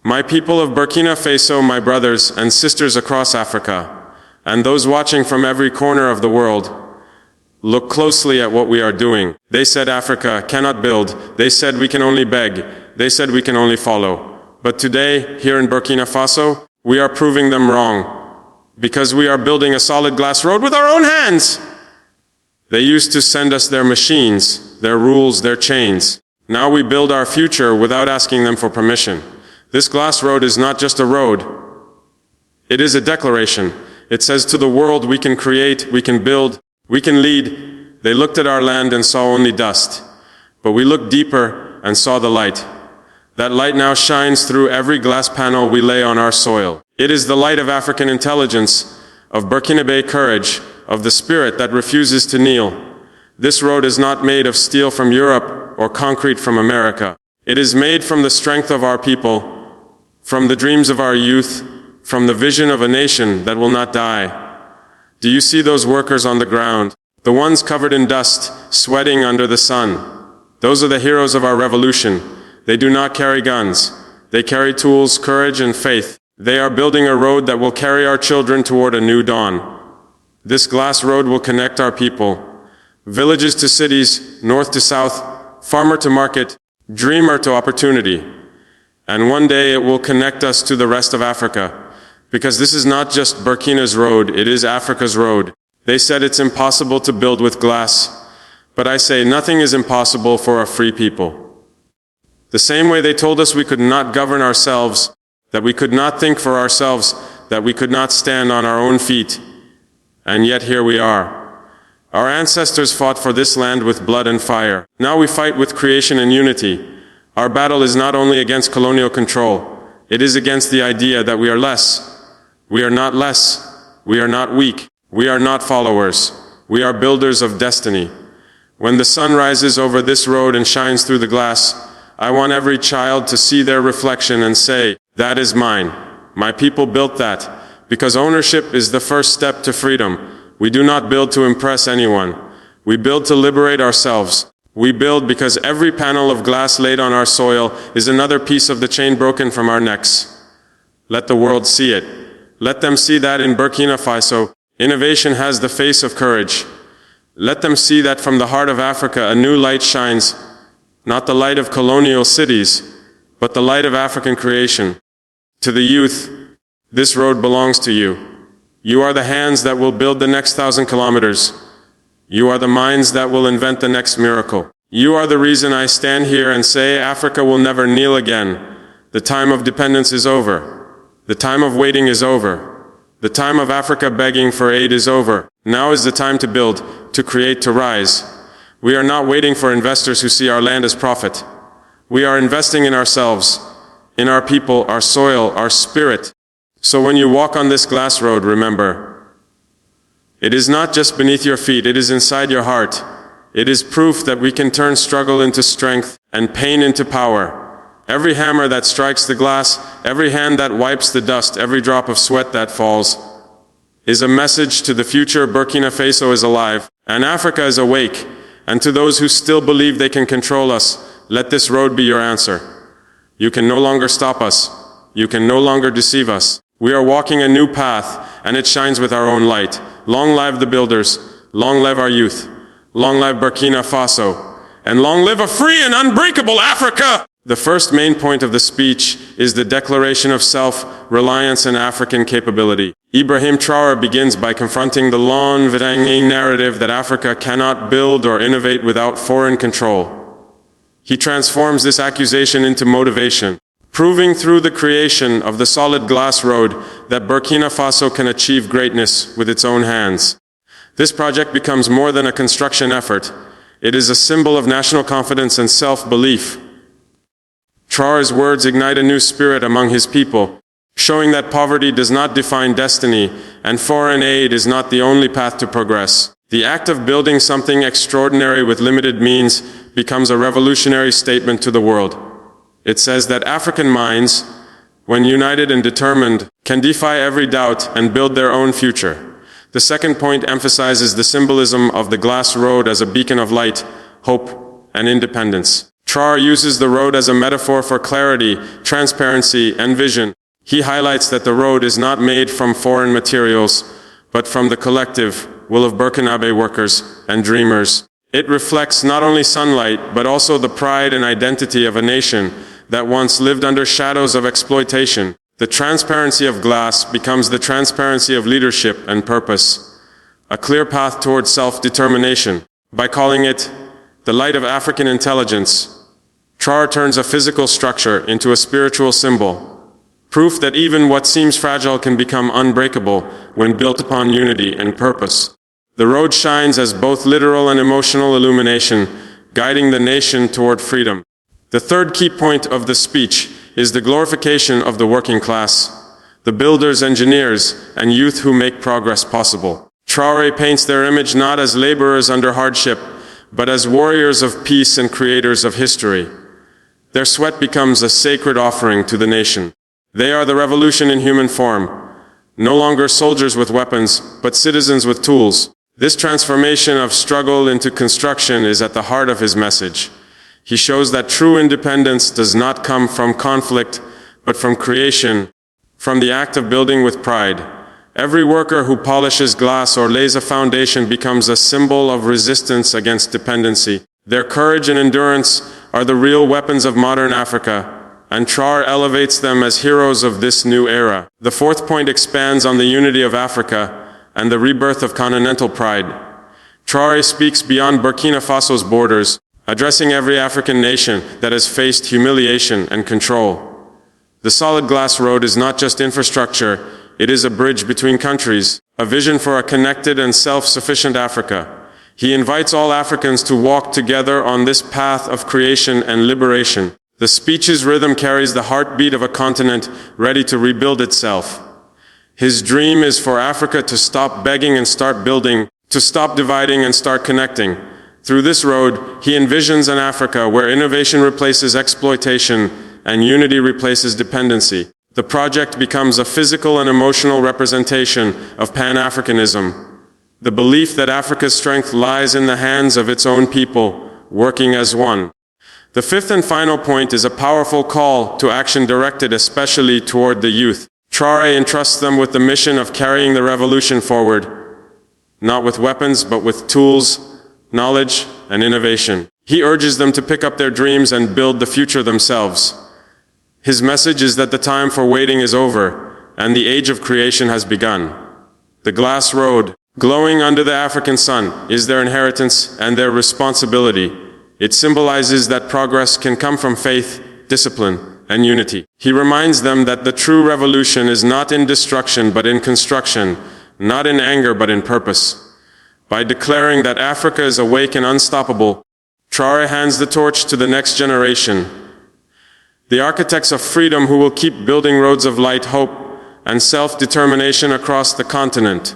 My people of Burkina Faso, my brothers and sisters across Africa, and those watching from every corner of the world, look closely at what we are doing. They said Africa cannot build. They said we can only beg. They said we can only follow. But today, here in Burkina Faso, we are proving them wrong, because we are building a solid glass road with our own hands. They used to send us their machines, their rules, their chains. Now we build our future without asking them for permission. This glass road is not just a road. It is a declaration. It says to the world, we can create, we can build, we can lead. They looked at our land and saw only dust. But we looked deeper and saw the light. That light now shines through every glass panel we lay on our soil. It is the light of African intelligence, of Burkinabe courage, of the spirit that refuses to kneel. This road is not made of steel from Europe or concrete from America. It is made from the strength of our people, from the dreams of our youth, from the vision of a nation that will not die. Do you see those workers on the ground? The ones covered in dust, sweating under the sun. Those are the heroes of our revolution. They do not carry guns. They carry tools, courage, and faith. They are building a road that will carry our children toward a new dawn. This glass road will connect our people, villages to cities, north to south, farmer to market, dreamer to opportunity. And one day it will connect us to the rest of Africa, because this is not just Burkina's road, it is Africa's road. They said it's impossible to build with glass, but I say nothing is impossible for a free people. The same way they told us we could not govern ourselves, that we could not think for ourselves, that we could not stand on our own feet. And yet here we are. Our ancestors fought for this land with blood and fire. Now we fight with creation and unity. Our battle is not only against colonial control, it is against the idea that we are less. We are not less. We are not weak. We are not followers. We are builders of destiny. When the sun rises over this road and shines through the glass, I want every child to see their reflection and say, that is mine. My people built that. Because ownership is the first step to freedom. We do not build to impress anyone. We build to liberate ourselves. We build because every panel of glass laid on our soil is another piece of the chain broken from our necks. Let the world see it. Let them see that in Burkina Faso, innovation has the face of courage. Let them see that from the heart of Africa a new light shines, not the light of colonial cities, but the light of African creation. To the youth, this road belongs to you. You are the hands that will build the next 1,000 kilometers. You are the minds that will invent the next miracle. You are the reason I stand here and say Africa will never kneel again. The time of dependence is over. The time of waiting is over. The time of Africa begging for aid is over. Now is the time to build, to create, to rise. We are not waiting for investors who see our land as profit. We are investing in ourselves, in our people, our soil, our spirit. So when you walk on this glass road, remember, it is not just beneath your feet, it is inside your heart. It is proof that we can turn struggle into strength and pain into power. Every hammer that strikes the glass, every hand that wipes the dust, every drop of sweat that falls, is a message to the future. Burkina Faso is alive, and Africa is awake. And to those who still believe they can control us, let this road be your answer. You can no longer stop us. You can no longer deceive us. We are walking a new path, and it shines with our own light. Long live the builders. Long live our youth. Long live Burkina Faso. And long live a free and unbreakable Africa! The first main point of the speech is the declaration of self-reliance and African capability. Ibrahim Traoré begins by confronting the long-standing narrative that Africa cannot build or innovate without foreign control. He transforms this accusation into motivation, proving through the creation of the solid glass road that Burkina Faso can achieve greatness with its own hands. This project becomes more than a construction effort. It is a symbol of national confidence and self-belief. Traoré's words ignite a new spirit among his people, showing that poverty does not define destiny and foreign aid is not the only path to progress. The act of building something extraordinary with limited means becomes a revolutionary statement to the world. It says that African minds, when united and determined, can defy every doubt and build their own future. The second point emphasizes the symbolism of the glass road as a beacon of light, hope, and independence. Traoré uses the road as a metaphor for clarity, transparency, and vision. He highlights that the road is not made from foreign materials, but from the collective will of Burkina Faso workers and dreamers. It reflects not only sunlight, but also the pride and identity of a nation that once lived under shadows of exploitation. The transparency of glass becomes the transparency of leadership and purpose, a clear path towards self-determination. By calling it the light of African intelligence, Traoré turns a physical structure into a spiritual symbol, proof that even what seems fragile can become unbreakable when built upon unity and purpose. The road shines as both literal and emotional illumination, guiding the nation toward freedom. The third key point of the speech is the glorification of the working class, the builders, engineers, and youth who make progress possible. Traoré paints their image not as laborers under hardship, but as warriors of peace and creators of history. Their sweat becomes a sacred offering to the nation. They are the revolution in human form, no longer soldiers with weapons, but citizens with tools. This transformation of struggle into construction is at the heart of his message. He shows that true independence does not come from conflict, but from creation, from the act of building with pride. Every worker who polishes glass or lays a foundation becomes a symbol of resistance against dependency. Their courage and endurance are the real weapons of modern Africa, and Traoré elevates them as heroes of this new era. The fourth point expands on the unity of Africa and the rebirth of continental pride. Traoré speaks beyond Burkina Faso's borders, addressing every African nation that has faced humiliation and control. The solid glass road is not just infrastructure, it is a bridge between countries, a vision for a connected and self-sufficient Africa. He invites all Africans to walk together on this path of creation and liberation. The speech's rhythm carries the heartbeat of a continent ready to rebuild itself. His dream is for Africa to stop begging and start building, to stop dividing and start connecting. Through this road, he envisions an Africa where innovation replaces exploitation and unity replaces dependency. The project becomes a physical and emotional representation of Pan-Africanism, the belief that Africa's strength lies in the hands of its own people, working as one. The fifth and final point is a powerful call to action directed especially toward the youth. Traoré entrusts them with the mission of carrying the revolution forward, not with weapons, but with tools, knowledge, and innovation. He urges them to pick up their dreams and build the future themselves. His message is that the time for waiting is over, and the age of creation has begun. The glass road, glowing under the African sun, is their inheritance and their responsibility. It symbolizes that progress can come from faith, discipline, and unity. He reminds them that the true revolution is not in destruction but in construction, not in anger but in purpose. By declaring that Africa is awake and unstoppable, Traoré hands the torch to the next generation, the architects of freedom who will keep building roads of light, hope, and self-determination across the continent.